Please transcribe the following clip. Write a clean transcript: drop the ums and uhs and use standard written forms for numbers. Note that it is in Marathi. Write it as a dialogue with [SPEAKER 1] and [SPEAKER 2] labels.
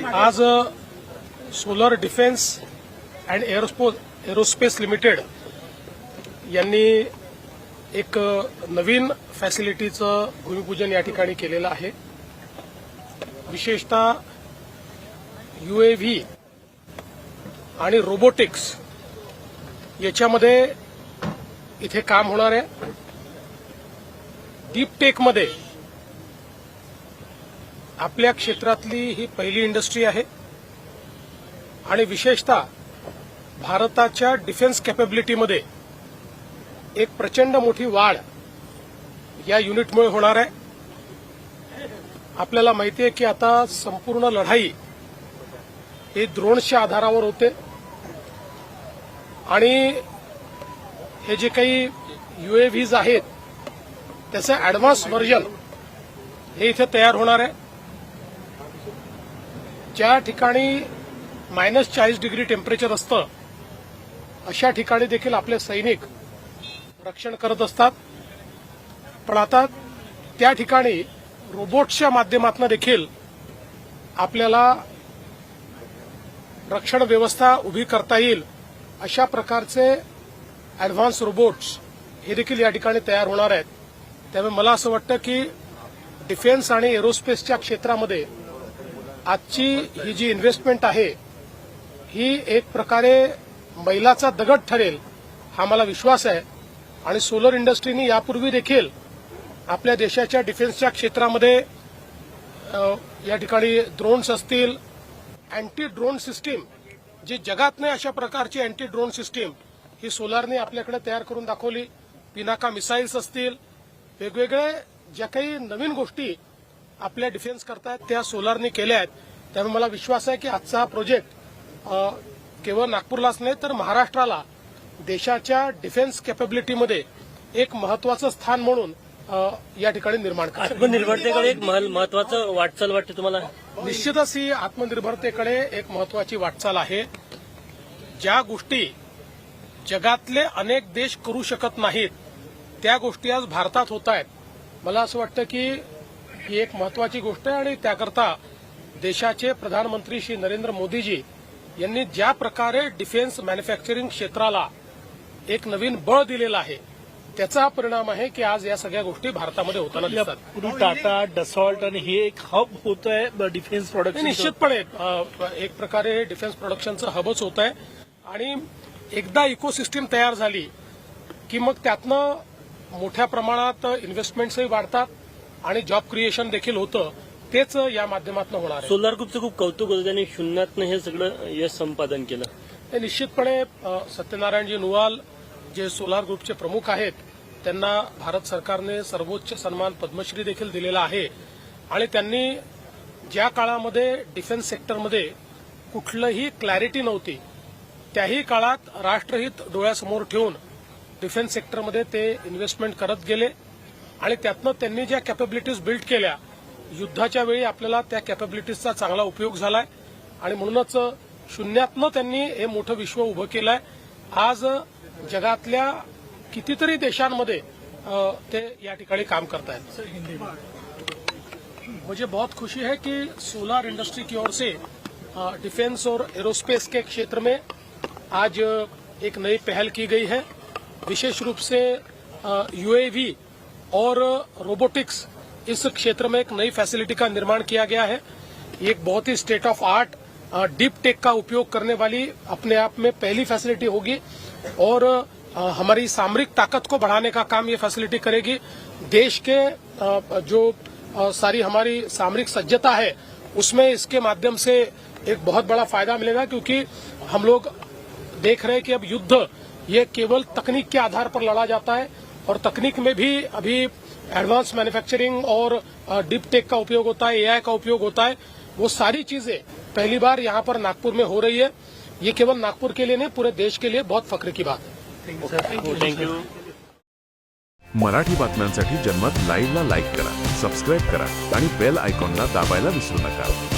[SPEAKER 1] आज solar defence and aerospace limited यांनी एक नवीन फॅसिलिटीचं भूमिपूजन या ठिकाणी केलेलं आहे। विशेषतः यूएव्ही आणि रोबोटिक्स याच्यामध्ये इथे काम होणार आहे। डीप टेकमध्ये आपल्या क्षेत्रातली ही पहिली इंडस्ट्री आहे आणि विशेषतः भारताच्या डिफेन्स कॅपेबिलिटीमध्ये एक प्रचंड मोठी वाढ या युनिटमुळे होणार आहे। आपल्याला माहिती आहे की आता संपूर्ण लढाई ही ड्रोन्सच्या आधारावर होते आणि हे जे काही यूएव्हीज आहेत त्याचं ॲडव्हान्स व्हर्जन हे इथे तयार होणार आहे। ज्या ठिकाणी -40 डिग्री टेम्परेचर असतं अशा ठिकाणी देखील आपले सैनिक रक्षण करत असतात, पण आता त्या ठिकाणी रोबोट्सच्या माध्यमातून देखील आपल्याला रक्षण व्यवस्था उभी करता येईल अशा प्रकारचे ॲडव्हान्स रोबोट्स हे देखील या ठिकाणी तयार होणार आहेत। त्यामुळे मला असं वाटतं की डिफेन्स आणि एरोस्पेसच्या क्षेत्रामध्ये आजची ही जी इन्व्हेस्टमेंट आहे ही एक प्रकारे मैलाचा दगड ठरेल हा मला विश्वास आहे। आणि सोलर इंडस्ट्रीने यापूर्वी देखील आपल्या देशाच्या डिफेन्सच्या क्षेत्रामध्ये या ठिकाणी ड्रोन्स असतील, अँटी ड्रोन सिस्टीम जी जगात नाही अशा प्रकारची अँटी ड्रोन सिस्टीम ही सोलारने आपल्याकडे तयार करून दाखवली। पिनाका मिसाईल्स असतील, वेगवेगळे ज्या काही नवीन गोष्टी आपल्या डिफेन्स करतायत त्या सोलारने केल्या आहेत। त्यामुळे मला विश्वास आहे की आजचा हा प्रोजेक्ट केवळ नागपूरलाच नाही तर महाराष्ट्राला देशाच्या डिफेन्स कॅपेबिलिटीमध्ये एक महत्वाचं स्थान म्हणून या ठिकाणी निर्माण करेल।
[SPEAKER 2] आत्मनिर्भरतेकडे एक महत्वाचं वाटचाल वाटते तुम्हाला?
[SPEAKER 1] निश्चितच ही आत्मनिर्भरतेकडे एक महत्वाची वाटचाल आहे। ज्या गोष्टी जगातले अनेक देश करू शकत नाहीत त्या गोष्टी आज भारतात होत आहेत। मला असं वाटतं की ही एक महत्वाची गोष्ट आहे आणि त्याकरता देशाचे प्रधानमंत्री श्री नरेंद्र मोदीजी यांनी ज्या प्रकारे डिफेन्स मॅन्युफॅक्चरिंग क्षेत्राला एक नवीन बळ दिलेलं आहे त्याचा हा परिणाम आहे की आज या सगळ्या गोष्टी भारतामध्ये होताना दिसतात।
[SPEAKER 3] पूर्वी टाटा, डसॉल्ट आणि हे एक हब होत आहे डिफेन्स प्रोडक्शन।
[SPEAKER 1] निश्चितपणे एक प्रकारे डिफेन्स प्रोडक्शनचं हबच होत आहे आणि एकदा इकोसिस्टीम तयार झाली की मग त्यातनं मोठ्या प्रमाणात इन्व्हेस्टमेंट्सही वाढतात आणि जॉब क्रिएशन देखील होतं। तेच या माध्यमातून होणार आहे।
[SPEAKER 2] सोलार ग्रुपचं खूप कौतुक होतं, त्यांनी शून्यातनं हे सगळं यश संपादन केलं।
[SPEAKER 1] हे निश्चितपणे सत्यनारायणजी नुवाल जे सोलार ग्रुपचे प्रमुख आहेत त्यांना भारत सरकारने सर्वोच्च सन्मान पद्मश्री देखील दिलेला आहे आणि त्यांनी ज्या काळामध्ये डिफेन्स सेक्टरमध्ये कुठलंही क्लॅरिटी नव्हती त्याही काळात राष्ट्रहित डोळ्यासमोर ठेवून डिफेन्स सेक्टरमध्ये ते इन्व्हेस्टमेंट करत गेले आणि त्यातनं त्यांनी ज्या कॅपेबिलिटीज बिल्ड केल्या युद्धाच्या वेळी आपल्याला त्या कॅपेबिलिटीजचा चांगला उपयोग झालाय आणि म्हणूनच शून्यातनं त्यांनी हे मोठं विश्व उभं केलंय। आज जगातल्या कितीतरी देशांमध्ये ते या ठिकाणी काम करतायत। मुझे बहुत खुशी है कि सोलार इंडस्ट्री की ओर से डिफेंस और एरोस्पेस के क्षेत्र में आज एक नई पहल की गई है। विशेष रूप से यूएवी और रोबोटिक्स इस क्षेत्र में एक नई फैसिलिटी का निर्माण किया गया है। एक बहुत ही state of art deep tech का उपयोग करने वाली अपने आप में पहली फैसिलिटी होगी और हमारी सामरिक ताकत को बढ़ाने का काम ये फैसिलिटी करेगी। देश के जो सारी हमारी सामरिक सज्जता है उसमें इसके माध्यम से एक बहुत बड़ा फायदा मिलेगा, क्योंकि हम लोग देख रहे हैं कि अब युद्ध ये केवल तकनीक के आधार पर लड़ा जाता है और तकनीक में भी अभी एडवांस मैन्युफैक्चरिंग और डीप टेक का उपयोग होता है, एआई का उपयोग होता है। वो सारी चीजें पहली बार यहाँ पर नागपुर में हो रही है। ये केवल नागपुर के लिए नहीं पूरे देश के लिए बहुत फख्र की बात है।
[SPEAKER 2] थँक्यू।
[SPEAKER 4] मराठी बातम्यांसाठी जन्मत लाईव्हला लाईक करा, सबस्क्राईब करा आणि बेल आयकॉनला दाबायला विसरू नका।